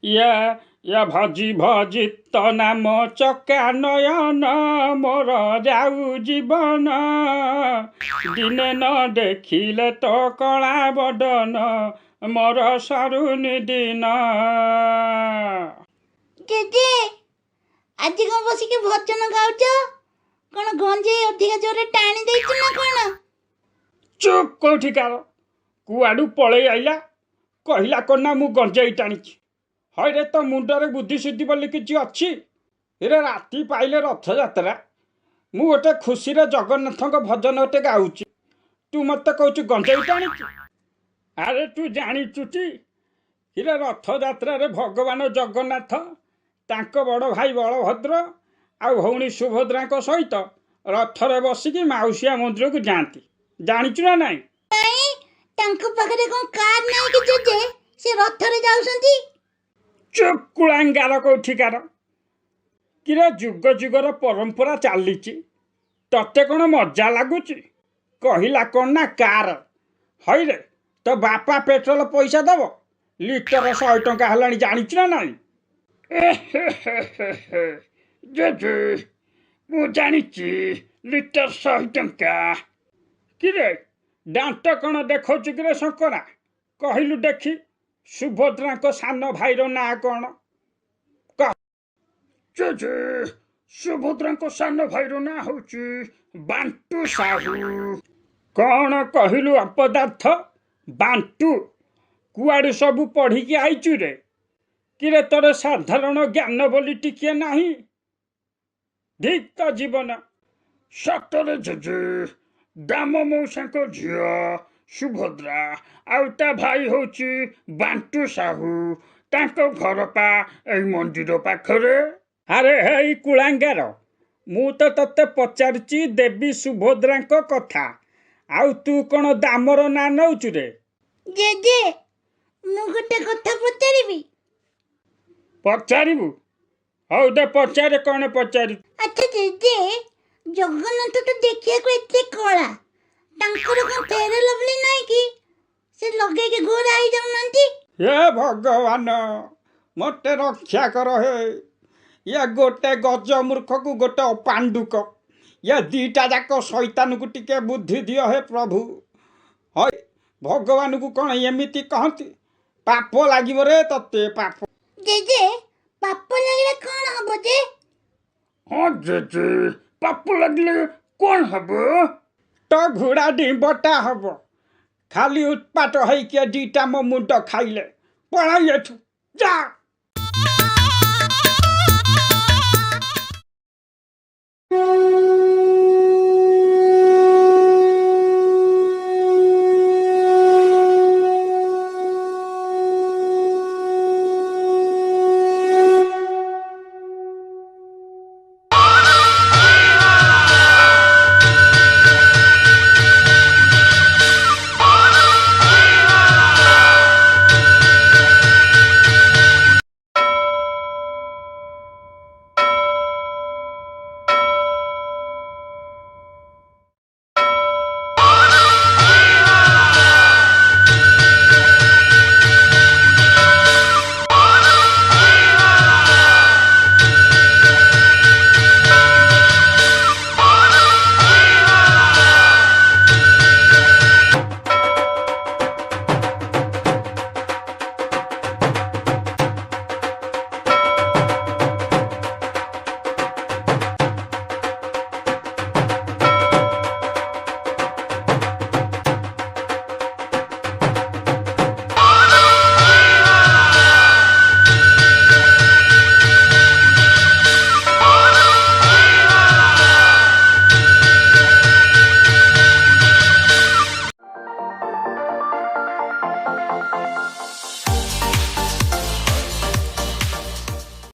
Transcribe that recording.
या या भजी भजी तो नाम चका नयन मोर जाऊ जीवन दिने न देखिले तो कला बदन मोर सरुनी दिन। जेजे आज कौन बसिक भजन गाउच कौन गंजे अधिका जोरे टाणी देइछु ना कौन? चुप कोठिकार कुआडू पळै आइला कहला कन्ना मु गंजेई टाणीची। हईरे तो मुंडरे बुद्धि सुद्धि बोली किछि अछि। रे राति पाइले रथ यात्रा मु गोटे खुशी रे जगन्नाथ भजन गोटे गाउची तू मत कहू गंजेई टाणीची। अरे तू जानीचुटी हिरे रथ यात्रा रे भगवान जगन्नाथ तांको बड़ भाई बलभद्र आ भौणी सुभद्रा सहित रथरे बसिकी माउसिया मंदिर को जाती जानीचु ना नाई? नहीं तांको पाखरे कोन कार नाही कि जेजे से रथरे जाउसंती। चुप कुलांगार कोठिकार किरे जुग जुगर परंपरा चलीची तते कौन मजा लगुच कहला कौन ना कार। हईरे तो बापा पेट्रोल पैसा दब लिटर 100 टंका हलानी जानीचु ना नाई? जेजे मु जानीची लिटर 100 टंका। किरे दांत कौन देखौचु किरे शंकरा कहलु देखी सुभद्रा को सान भाईर ना कौन कह? जेजे सुभद्रा को सान भाईर ना होची बांटू साहू। कौन कहलु अपदार्थ बांटू कुआडू सबू पढ़ी की आईचु रे? किरे तोर साधारण ज्ञान बोली टिके नाही धिक तो जीवन सतरे जेजे दाम मौसा को झियो सुभद्रा आउता भाई होची बांटू साहू तांको घर पा एई मंदिर पाखरे। अरे हे कुलांगार मु तो तते पचारची देवी सुभद्रा को कथा आउ तू कौन दामर ना नौचु रे? जेजे मु गोटे कथा पचारिबी। पचारिबु हौ दे पचारे कौन पचारि? अच्छा जेजे जगन्नाथ तो देखिया को एते कला तांकर कोन फेरे लवली नाही कि से लगे के गोरा आई जाउनंती। हे भगवान मते रक्षा कर हे या गोटे गज मूर्ख को गोटे पांडुक या दीटा जाक शैतान को टिके बुद्धि दियो हे प्रभु। हय भगवान को कौन एमिति कहती पाप लागिब रे तते पाप। जेजे पाप लागिले कोन हबो जे? हाँ जेजे पाप लगले कौन हबो? तो घोड़ा डिंबटा हबो खाली उत्पात है कि दीटा मो मुंड खाइले पढ़ाई जा।